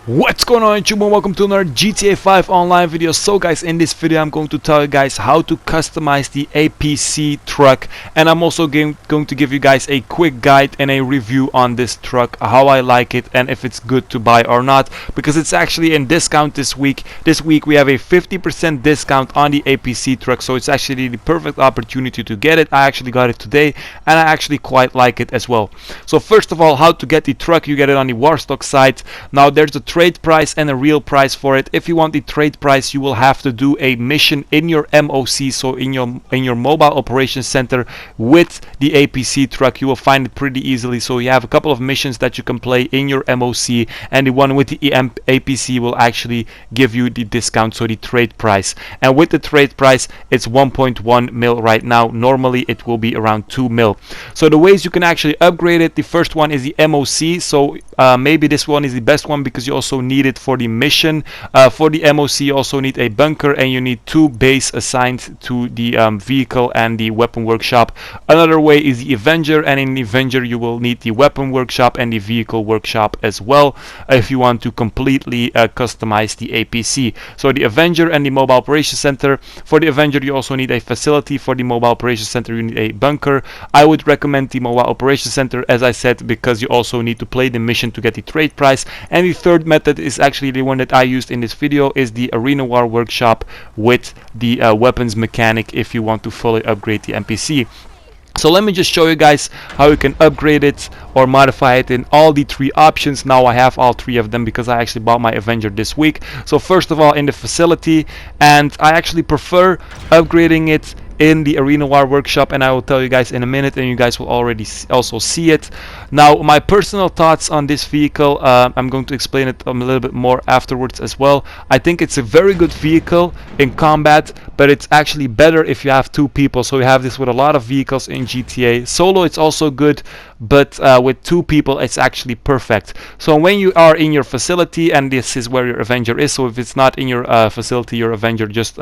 What's going on YouTube, and welcome to another GTA 5 online video. So guys, in this video I'm going to tell you guys how to customize the APC truck, and I'm also going to give you guys a quick guide and a review on this truck, how I like it and if it's good to buy or not, because it's actually in discount this week. This week we have a 50% discount on the APC truck, so it's actually the perfect opportunity to get it. I actually got it today and I actually quite like it as well. So first of all, how to get the truck: you get it on the Warstock site. Now there's a trade price and a real price for it. If you want the trade price, you will have to do a mission in your MOC, so in your mobile operations center with the APC truck. You will find it pretty easily. So you have a couple of missions that you can play in your MOC, and the one with the APC will actually give you the discount, so the trade price. And with the trade price, it's 1.1 mil right now. Normally it will be around 2 mil. So the ways you can actually upgrade it: the first one is the MOC. So maybe this one is the best one because you also need it for the mission. For the MOC you also need a bunker, and you need 2 bays assigned to the vehicle and the weapon workshop. Another way is the Avenger, and in the Avenger you will need the weapon workshop and the vehicle workshop as well if you want to completely customize the APC. So the Avenger and the mobile operations center. For the Avenger you also need a facility. For the mobile operations center you need a bunker. I would recommend the mobile operations center, as I said, because you also need to play the mission to get the trade price. And the third method is actually the one that I used in this video, is the Arena War workshop with the weapons mechanic if you want to fully upgrade the NPC. So let me just show you guys how you can upgrade it or modify it in all the 3 options. Now I have all 3 of them because I actually bought my Avenger this week. So first of all, in the facility, and I actually prefer upgrading it in the Arena War workshop, and I will tell you guys in a minute, and you guys will already also see it. Now my personal thoughts on this vehicle, I'm going to explain it a little bit more afterwards as well. I think it's a very good vehicle in combat, but it's actually better if you have 2 people. So you have this with a lot of vehicles in GTA. Solo it's also good, but with 2 people it's actually perfect. So when you are in your facility, and this is where your Avenger is, so if it's not in your facility, your Avenger just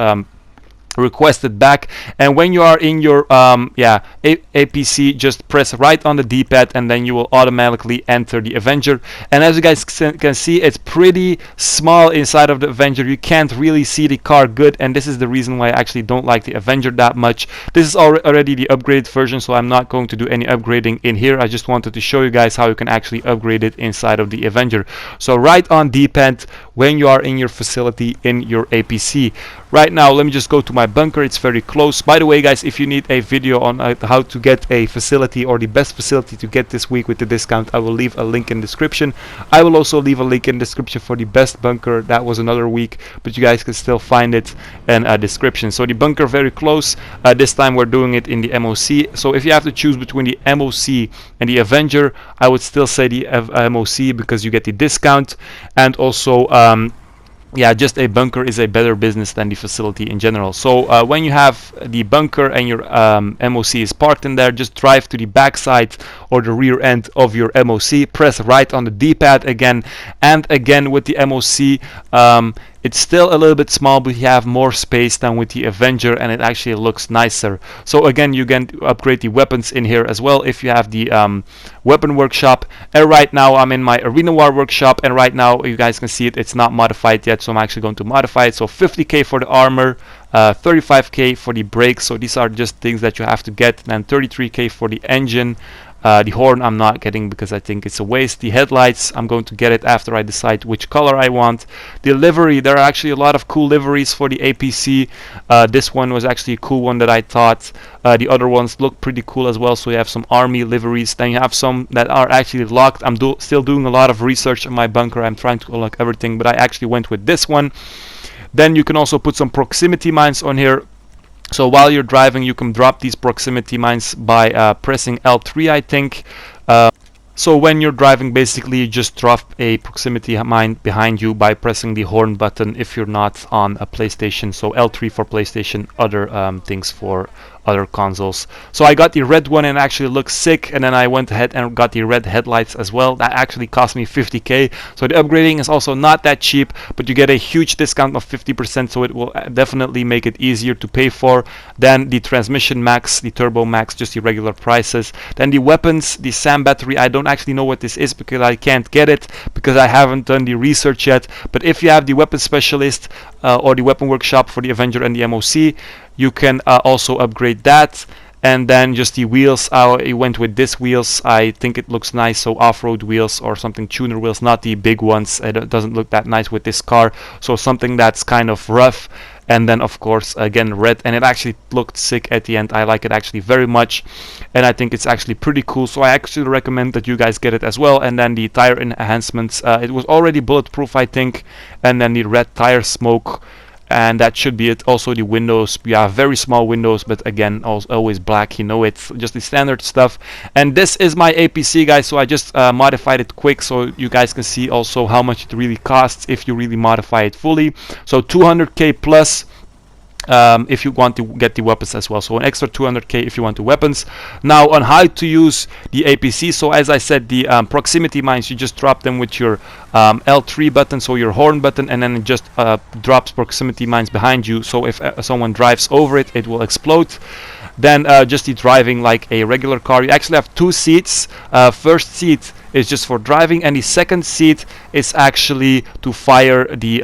request it back. And when you are in your APC, just press right on the D-pad and then you will automatically enter the Avenger. And as you guys can see, it's pretty small inside of the Avenger. You can't really see the car good, and this is the reason why I actually don't like the Avenger that much. This is already the upgraded version, so I'm not going to do any upgrading in here. I just wanted to show you guys how you can actually upgrade it inside of the Avenger. So right on D-pad when you are in your facility in your APC. Right now let me just go to my bunker. It's very close. By the way guys, if you need a video on how to get a facility, or the best facility to get this week with the discount, I will leave a link in the description. I will also leave a link in the description for the best bunker. That was another week, but you guys can still find it in a description. So the bunker very close. This time we're doing it in the MOC. So if you have to choose between the MOC and the Avenger, I would still say the MOC because you get the discount, and also yeah, just a bunker is a better business than the facility in general. So when you have the bunker and your MOC is parked in there, just drive to the back side or the rear end of your MOC, press right on the D-pad again, and again with the MOC, it's still a little bit small, but you have more space than with the Avenger, and it actually looks nicer. So again, you can upgrade the weapons in here as well if you have the weapon workshop. And right now I'm in my Arena War workshop, and right now you guys can see it's not modified yet, so I'm actually going to modify it. So 50k for the armor, 35k for the brakes, so these are just things that you have to get, and 33k for the engine. The horn I'm not getting because I think it's a waste. The headlights, I'm going to get it after I decide which color I want. The livery, there are actually a lot of cool liveries for the APC. This one was actually a cool one that I thought. The other ones look pretty cool as well. So you have some army liveries, then you have some that are actually locked. I'm still doing a lot of research on my bunker. I'm trying to unlock everything, but I actually went with this one. Then you can also put some proximity mines on here. So while you're driving, you can drop these proximity mines by pressing L3, I think. So when you're driving, basically you just drop a proximity mine behind you by pressing the horn button if you're not on a PlayStation. So L3 for PlayStation, other things for other consoles. So I got the red one and it actually looks sick, and then I went ahead and got the red headlights as well. That actually cost me 50k. So the upgrading is also not that cheap, but you get a huge discount of 50%, so it will definitely make it easier to pay for than the transmission max, the turbo max, just the regular prices. Then the weapons, the SAM battery, I don't actually know what this is because I can't get it because I haven't done the research yet. But if you have the weapon specialist or the weapon workshop for the Avenger and the MOC, you can also upgrade that. And then just the wheels, I went with this wheels. I think it looks nice, so off-road wheels or something, tuner wheels, not the big ones. It doesn't look that nice with this car, so something that's kind of rough. And then of course again red, and it actually looked sick at the end. I like it actually very much, and I think it's actually pretty cool, so I actually recommend that you guys get it as well. And then the tire enhancements, it was already bulletproof I think, and then the red tire smoke, and that should be it. Also the windows, we have very small windows, but again always black, you know, it's just the standard stuff. And this is my APC, guys, so I just modified it quick so you guys can see also how much it really costs if you really modify it fully. So 200k plus if you want to get the weapons as well, so an extra 200k if you want the weapons. Now on how to use the APC, so as I said, the proximity mines, you just drop them with your L3 button, so your horn button, and then it just drops proximity mines behind you, so if someone drives over it, it will explode. Then just the driving like a regular car. You actually have two seats. First seat is just for driving, and the second seat is actually to fire the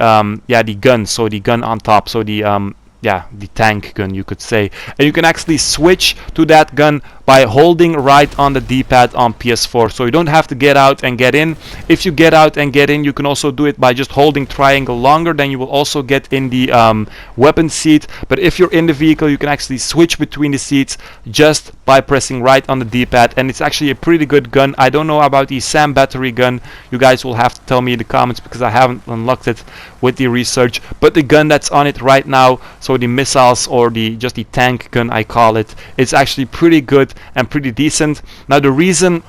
the gun, so the gun on top, so the the tank gun, you could say. And you can actually switch to that gun by holding right on the D-pad on PS4, so you don't have to get out and get in. If you get out and get in, you can also do it by just holding triangle longer, then you will also get in the weapon seat. But if you're in the vehicle, you can actually switch between the seats just by pressing right on the D-pad, and it's actually a pretty good gun. I don't know about the SAM battery gun, you guys will have to tell me in the comments because I haven't unlocked it with the research, but the gun that's on it right now, so the missiles or just the tank gun I call it, it's actually pretty good and pretty decent. Now the reason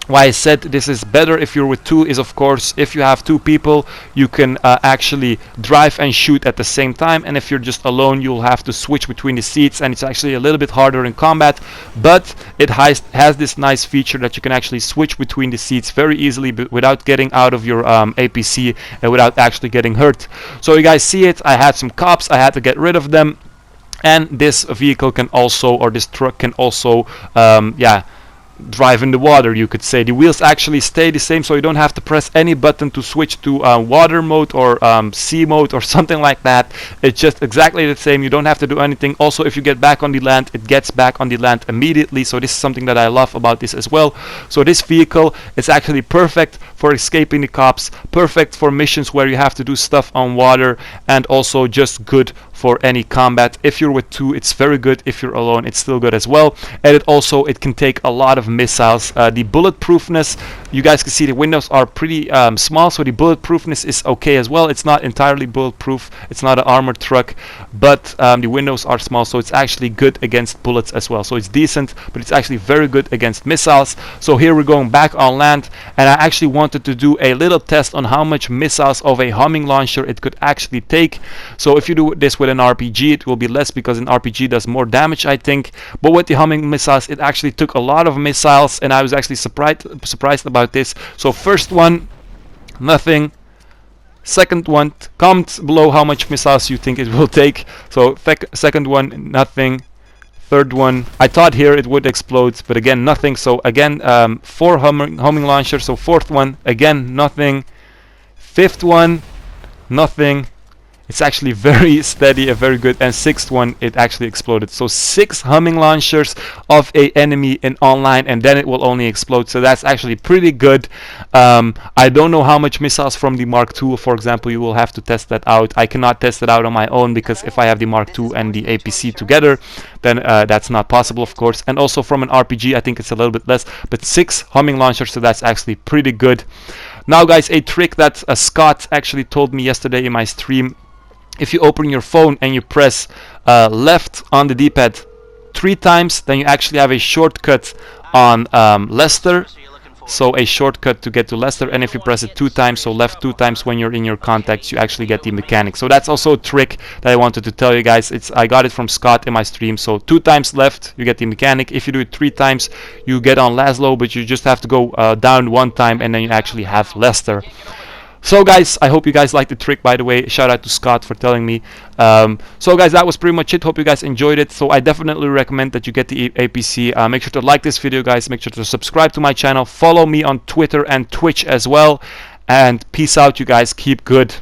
why I said this is better if you're with two is, of course, if you have two people, you can actually drive and shoot at the same time, and if you're just alone, you'll have to switch between the seats, and it's actually a little bit harder in combat. But it has this nice feature that you can actually switch between the seats very easily without getting out of your APC and without actually getting hurt. So you guys see it, I had some cops, I had to get rid of them, and this vehicle can also, or this truck can also drive in the water, you could say. The wheels actually stay the same, so you don't have to press any button to switch to water mode or sea mode or something like that. It's just exactly the same, you don't have to do anything. Also, if you get back on the land, it gets back on the land immediately, so this is something that I love about this as well. So this vehicle is actually perfect for escaping the cops, perfect for missions where you have to do stuff on water, and also just good for any combat. If you're with two, it's very good. If you're alone, it's still good as well. And it can take a lot of missiles. The bulletproofness, you guys can see the windows are pretty small, so the bulletproofness is okay as well. It's not entirely bulletproof, it's not an armored truck, but the windows are small, so it's actually good against bullets as well. So it's decent, but it's actually very good against missiles. So here we're going back on land, and I actually wanted to do a little test on how much missiles of a homing launcher it could actually take. So if you do this with an RPG, it will be less because an RPG does more damage, I think. But with the homing missiles, it actually took a lot of missiles, and I was actually surprised about this. So first one, nothing. Second one, comment below how much missiles you think it will take. So second one, nothing. Third one, I thought here it would explode, but again, nothing. So again, 4 homing launchers. So fourth one, again, nothing. Fifth one, nothing. It's actually very steady and very good. And sixth one, it actually exploded. So 6 homing launchers of a enemy in online, and then it will only explode. So that's actually pretty good. I don't know how much missiles from the Mark II, for example. You will have to test that out. I cannot test it out on my own because if I have the Mark II and the APC together, then that's not possible, of course. And also from an RPG, I think it's a little bit less, but 6 homing launchers, so that's actually pretty good. Now guys, a trick that Scott actually told me yesterday in my stream: if you open your phone and you press left on the D-pad 3 times, then you actually have a shortcut on Lester. so a shortcut to get to Leicester, and if you press it 2 times, so left 2 times when you're in your contacts, you actually get the mechanic. So that's also a trick that I wanted to tell you guys. I got it from Scott in my stream. So 2 times left, you get the mechanic. If you do it 3 times, you get on Laszlo, but you just have to go down 1 time, and then you actually have Leicester. So guys, I hope you guys liked the trick, by the way. Shout out to Scott for telling me. So guys, that was pretty much it. Hope you guys enjoyed it. So I definitely recommend that you get the APC. Make sure to like this video, guys. Make sure to subscribe to my channel. Follow me on Twitter and Twitch as well. And peace out, you guys. Keep good.